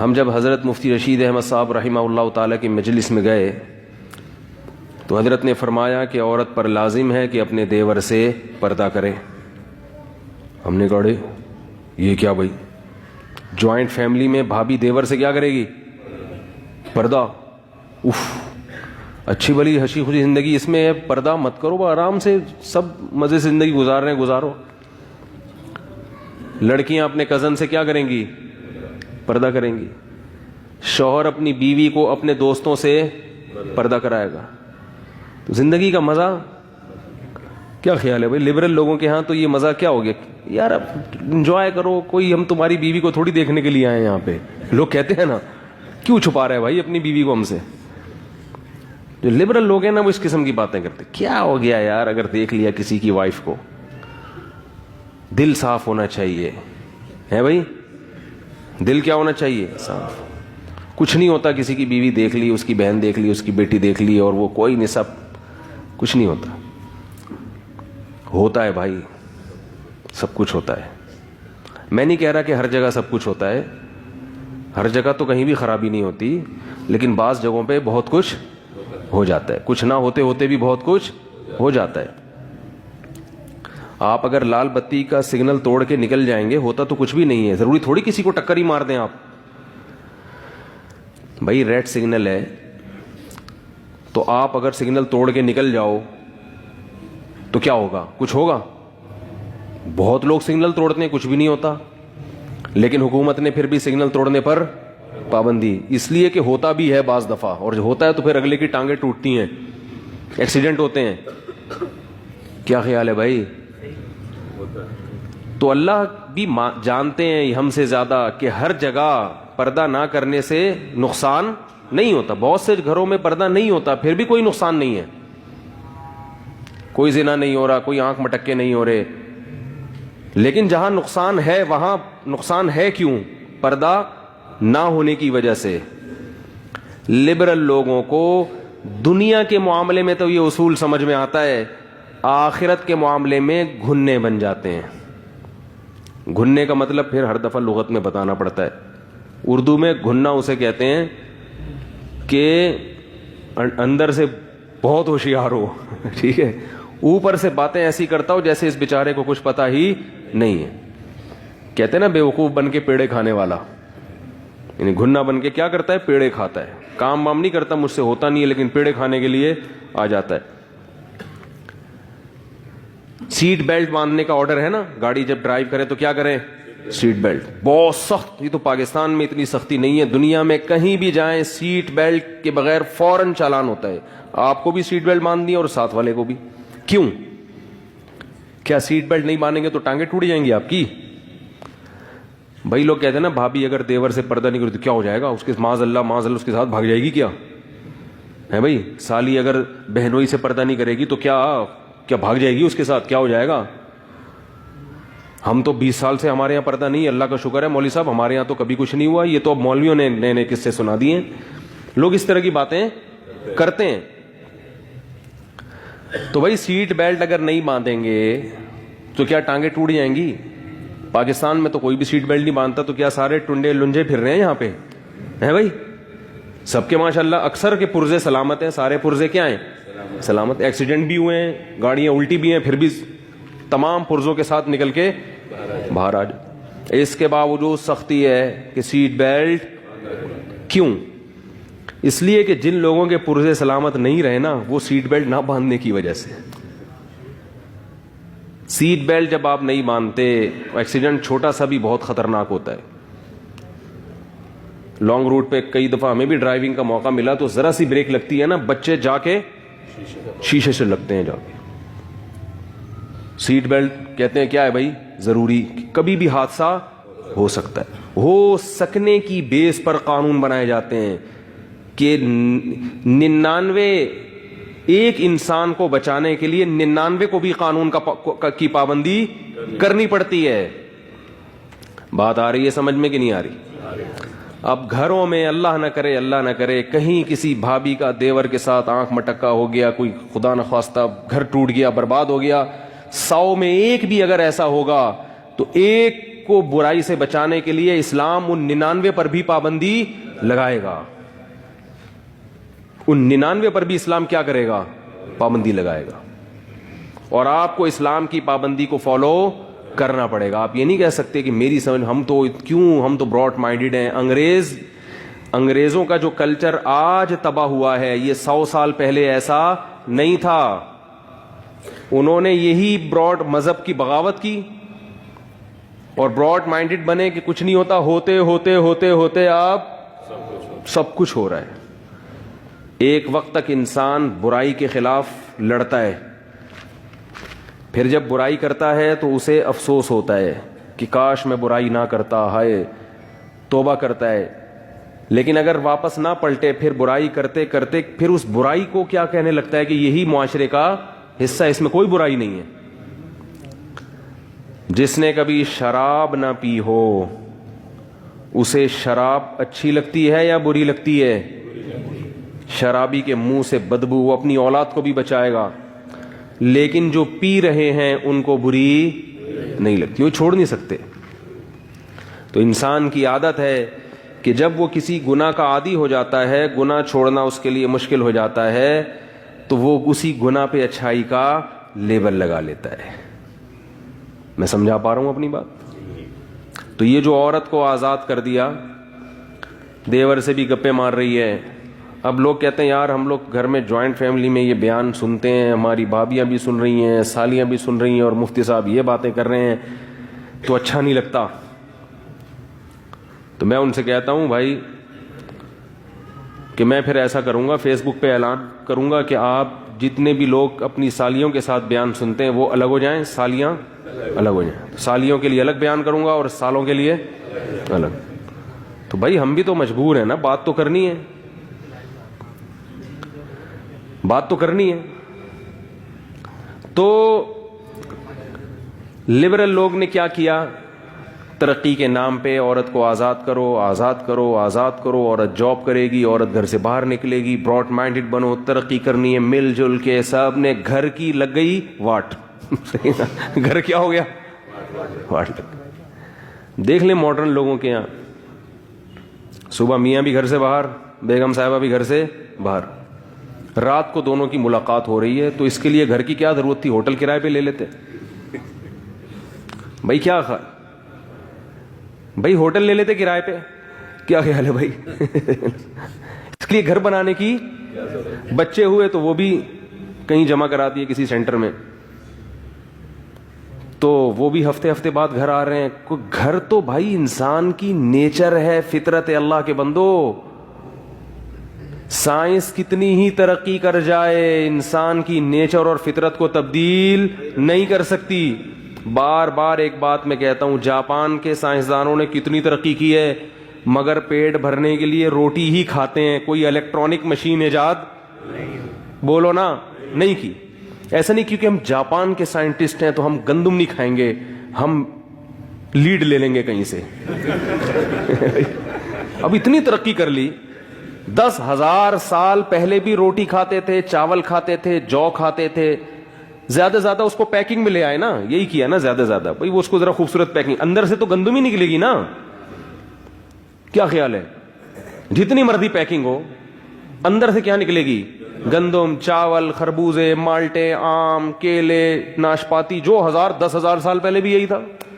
ہم جب حضرت مفتی رشید احمد صاحب رحمہ اللہ تعالیٰ کی مجلس میں گئے تو حضرت نے فرمایا کہ عورت پر لازم ہے کہ اپنے دیور سے پردہ کرے. ہم نے کہا یہ کیا بھائی، جوائنٹ فیملی میں بھابھی دیور سے کیا کرے گی؟ پردہ. اف، اچھی بھلی ہنسی خوشی زندگی اس میں ہے، پردہ مت کرو، آرام سے سب مزے سے زندگی گزار رہے ہیں گزارو. لڑکیاں اپنے کزن سے کیا کریں گی؟ پردہ کریں گی. شوہر اپنی بیوی کو اپنے دوستوں سے پردہ کرائے گا. تو زندگی کا مزہ کیا خیال ہے بھائی؟ لبرل لوگوں کے ہاں تو یہ مزہ کیا ہو گیا یار، اب انجوائے کرو. کوئی ہم تمہاری بیوی کو تھوڑی دیکھنے کے لیے آئے ہیں یہاں پہ. لوگ کہتے ہیں نا کیوں چھپا رہے بھائی اپنی بیوی کو ہم سے. جو لبرل لوگ ہیں نا وہ اس قسم کی باتیں کرتے. کیا ہو گیا یار اگر دیکھ لیا کسی کی وائف کو؟ دل صاف ہونا چاہیے ہے بھائی، دل کیا ہونا چاہیے؟ صاف. کچھ نہیں ہوتا کسی کی بیوی دیکھ لی، اس کی بہن دیکھ لی، اس کی بیٹی دیکھ لی اور وہ کوئی نہیں، سب کچھ نہیں ہوتا. ہوتا ہے بھائی، سب کچھ ہوتا ہے. میں نہیں کہہ رہا کہ ہر جگہ سب کچھ ہوتا ہے، ہر جگہ تو کہیں بھی خرابی نہیں ہوتی، لیکن بعض جگہوں پہ بہت کچھ ہو جاتا ہے. کچھ نہ ہوتے ہوتے بھی بہت کچھ ہو جاتا ہے. آپ اگر لال بتی کا سگنل توڑ کے نکل جائیں گے ہوتا تو کچھ بھی نہیں ہے. ضروری تھوڑی کسی کو ٹکر ہی مار دیں آپ. بھائی ریڈ سگنل ہے تو آپ اگر سگنل توڑ کے نکل جاؤ تو کیا ہوگا؟ کچھ ہوگا؟ بہت لوگ سگنل توڑتے ہیں کچھ بھی نہیں ہوتا، لیکن حکومت نے پھر بھی سگنل توڑنے پر پابندی، اس لیے کہ ہوتا بھی ہے بعض دفعہ، اور ہوتا ہے تو پھر اگلے کی ٹانگیں ٹوٹتی ہیں، ایکسیڈنٹ ہوتے ہیں. کیا خیال ہے بھائی؟ تو اللہ بھی جانتے ہیں ہم سے زیادہ کہ ہر جگہ پردہ نہ کرنے سے نقصان نہیں ہوتا. بہت سے گھروں میں پردہ نہیں ہوتا پھر بھی کوئی نقصان نہیں ہے، کوئی زنا نہیں ہو رہا، کوئی آنکھ مٹکے نہیں ہو رہے، لیکن جہاں نقصان ہے وہاں نقصان ہے کیوں؟ پردہ نہ ہونے کی وجہ سے. لبرل لوگوں کو دنیا کے معاملے میں تو یہ اصول سمجھ میں آتا ہے، آخرت کے معاملے میں گھننے بن جاتے ہیں. گھننے کا مطلب پھر ہر دفعہ لغت میں بتانا پڑتا ہے. اردو میں گھننا اسے کہتے ہیں کہ اندر سے بہت ہوشیار ہو، ٹھیک ہے، اوپر سے باتیں ایسی کرتا ہو جیسے اس بیچارے کو کچھ پتا ہی نہیں ہے. کہتے ہیں نا بیوقوف بن کے پیڑے کھانے والا، یعنی گھننا بن کے کیا کرتا ہے؟ پیڑے کھاتا ہے. کام وام نہیں کرتا، مجھ سے ہوتا نہیں ہے، لیکن پیڑے کھانے کے لیے آ جاتا ہے. سیٹ بیلٹ باندھنے کا آرڈر ہے نا، گاڑی جب ڈرائیو کریں تو کیا کریں؟ Seat belt. بہت سخت، یہ تو پاکستان میں اتنی سختی نہیں ہے، دنیا میں کہیں بھی جائیں سیٹ بیلٹ کے بغیر فوراً چالان ہوتا ہے. آپ کو بھی سیٹ بیلٹ باندھنی ہے اور ساتھ والے کو بھی. کیوں؟ کیا سیٹ بیلٹ نہیں باندھیں گے تو ٹانگیں ٹوٹ جائیں گی آپ کی؟ بھائی لوگ کہتے ہیں نا بھابھی اگر دیور سے پردہ نہیں کرتی تو کیا ہو جائے گا؟ اس کے معاذ اللہ اس کے ساتھ بھاگ جائے گی کیا ہے بھائی؟ سالی اگر بہنوئی سے پردہ نہیں کرے گی تو کیا بھاگ جائے گی اس کے ساتھ؟ کیا ہو جائے گا؟ ہم تو 20 سال سے ہمارے یہاں پردہ نہیں ہے، اللہ کا شکر ہے مولوی صاحب، ہمارے یہاں تو کبھی کچھ نہیں ہوا. یہ تو اب مولویوں نے نئے نئے قصے سنا دیے ہیں. لوگ اس طرح کی باتیں کرتے ہیں. تو بھائی سیٹ بیلٹ اگر نہیں باندھیں گے تو کیا ٹانگیں ٹوٹ جائیں گی؟ پاکستان میں تو کوئی بھی سیٹ بیلٹ نہیں باندھتا، تو کیا سارے ٹنڈے لنجے پھر رہے ہیں یہاں پہ ہیں بھائی؟ سب کے ماشاءاللہ اکثر کے پرزے سلامت ہیں، سارے پرزے کیا ہیں؟ سلامت. ایکسیڈنٹ بھی ہوئے ہیں، گاڑیاں الٹی بھی ہیں، پھر بھی تمام پرزوں کے ساتھ نکل کے باہر آ جائے. اس کے باوجود سختی ہے کہ سیٹ بیلٹ. کیوں؟ اس لیے کہ جن لوگوں کے پرزے سلامت نہیں رہے نا وہ سیٹ بیلٹ نہ باندھنے کی وجہ سے. سیٹ بیلٹ جب آپ نہیں باندھتے ایکسیڈنٹ چھوٹا سا بھی بہت خطرناک ہوتا ہے. لانگ روٹ پہ کئی دفعہ ہمیں بھی ڈرائیونگ کا موقع ملا تو ذرا سی بریک لگتی ہے نا، بچے جا کے شیشے سے لگتے ہیں جا کے. سیٹ بیلٹ کہتے ہیں کیا ہے بھائی؟ ضروری. کبھی بھی حادثہ ہو سکتا ہے. ہو سکنے کی بیس پر قانون بنائے جاتے ہیں کہ 99 ایک انسان کو بچانے کے لیے 99 کو بھی قانون کی پابندی کرنی پڑتی ہے. بات آ رہی ہے سمجھ میں کہ نہیں آ رہی؟ اب گھروں میں اللہ نہ کرے کہیں کسی بھابھی کا دیور کے ساتھ آنکھ مٹکا ہو گیا، کوئی خدا نخواستہ گھر ٹوٹ گیا، برباد ہو گیا، 100 میں ایک بھی اگر ایسا ہوگا تو ایک کو برائی سے بچانے کے لیے اسلام ان 99 پر بھی پابندی لگائے گا. ان 99 پر بھی اسلام کیا کرے گا؟ پابندی لگائے گا. اور آپ کو اسلام کی پابندی کو فالو کرنا پڑے گا. آپ یہ نہیں کہہ سکتے کہ میری سمجھ ہم تو براڈ مائنڈیڈ ہیں. انگریزوں کا جو کلچر آج تباہ ہوا ہے یہ 100 سال پہلے ایسا نہیں تھا. انہوں نے یہی براڈ مذہب کی بغاوت کی اور براڈ مائنڈیڈ بنے کہ کچھ نہیں ہوتا. ہوتے ہوتے ہوتے ہوتے آپ سب کچھ ہو رہا ہے. ایک وقت تک انسان برائی کے خلاف لڑتا ہے, پھر جب برائی کرتا ہے تو اسے افسوس ہوتا ہے کہ کاش میں برائی نہ کرتا, ہائے توبہ کرتا ہے. لیکن اگر واپس نہ پلٹے پھر برائی کرتے کرتے پھر اس برائی کو کیا کہنے لگتا ہے کہ یہی معاشرے کا حصہ, اس میں کوئی برائی نہیں ہے. جس نے کبھی شراب نہ پی ہو اسے شراب اچھی لگتی ہے یا بری لگتی ہے؟ شرابی کے منہ سے بدبو, وہ اپنی اولاد کو بھی بچائے گا, لیکن جو پی رہے ہیں ان کو بری نہیں لگتی, وہ چھوڑ نہیں سکتے. تو انسان کی عادت ہے کہ جب وہ کسی گناہ کا عادی ہو جاتا ہے, گناہ چھوڑنا اس کے لیے مشکل ہو جاتا ہے, تو وہ اسی گناہ پہ اچھائی کا لیبل لگا لیتا ہے. میں سمجھا پا رہا ہوں اپنی بات؟ تو یہ جو عورت کو آزاد کر دیا, دیور سے بھی گپے مار رہی ہے. اب لوگ کہتے ہیں یار ہم لوگ گھر میں جوائنٹ فیملی میں یہ بیان سنتے ہیں, ہماری بھابیاں بھی سن رہی ہیں, سالیاں بھی سن رہی ہیں, اور مفتی صاحب یہ باتیں کر رہے ہیں تو اچھا نہیں لگتا. تو میں ان سے کہتا ہوں بھائی کہ میں پھر ایسا کروں گا, فیس بک پہ اعلان کروں گا کہ آپ جتنے بھی لوگ اپنی سالیوں کے ساتھ بیان سنتے ہیں وہ الگ ہو جائیں, سالیاں الگ ہو جائیں. سالیوں کے لیے الگ بیان کروں گا اور سالوں کے لیے الگ. تو بھائی ہم بھی تو مجبور ہیں نا, بات تو کرنی ہے, بات تو کرنی ہے. تو لبرل لوگ نے کیا کیا؟ ترقی کے نام پہ عورت کو آزاد کرو, آزاد کرو, آزاد کرو. عورت جاب کرے گی, عورت گھر سے باہر نکلے گی, براڈ مائنڈڈ بنو, ترقی کرنی ہے, مل جل کے سب نے گھر کی لگ گئی واٹ. گھر کیا ہو گیا؟ واٹ لگ. دیکھ لیں ماڈرن لوگوں کے یہاں, صبح میاں بھی گھر سے باہر, بیگم صاحبہ بھی گھر سے باہر, رات کو دونوں کی ملاقات ہو رہی ہے. تو اس کے لیے گھر کی کیا ضرورت تھی؟ ہوٹل کرائے پہ لے لیتے. بھائی کیا بھائی ہوٹل لے لیتے کرائے پہ, کیا خیال ہے بھائی؟ اس کے لیے گھر بنانے کی, بچے ہوئے تو وہ بھی کہیں جمع کرا دیے کسی سینٹر میں, تو وہ بھی ہفتے ہفتے بعد گھر آ رہے ہیں. گھر تو بھائی انسان کی نیچر ہے, فطرت ہے. اللہ کے بندو, سائنس کتنی ہی ترقی کر جائے انسان کی نیچر اور فطرت کو تبدیل نہیں کر سکتی. بار بار ایک بات میں کہتا ہوں, جاپان کے سائنسدانوں نے کتنی ترقی کی ہے مگر پیٹ بھرنے کے لیے روٹی ہی کھاتے ہیں, کوئی الیکٹرانک مشین ایجاد بولو نا نہیں کی. ایسا نہیں کیونکہ ہم جاپان کے سائنٹسٹ ہیں تو ہم گندم نہیں کھائیں گے, ہم لیڈ لے لیں گے کہیں سے. اب اتنی ترقی کر لی, 10,000 سال پہلے بھی روٹی کھاتے تھے, چاول کھاتے تھے, جو کھاتے تھے. زیادہ زیادہ اس کو پیکنگ میں لے آئے نا, یہی کیا نا زیادہ زیادہ. بھائی وہ اس کو ذرا خوبصورت پیکنگ, اندر سے تو گندم ہی نکلے گی نا. کیا خیال ہے؟ جتنی مرضی پیکنگ ہو, اندر سے کیا نکلے گی؟ گندم, چاول, خربوزے, مالٹے, آم, کیلے, ناشپاتی, جو 10,000 سال پہلے بھی یہی تھا.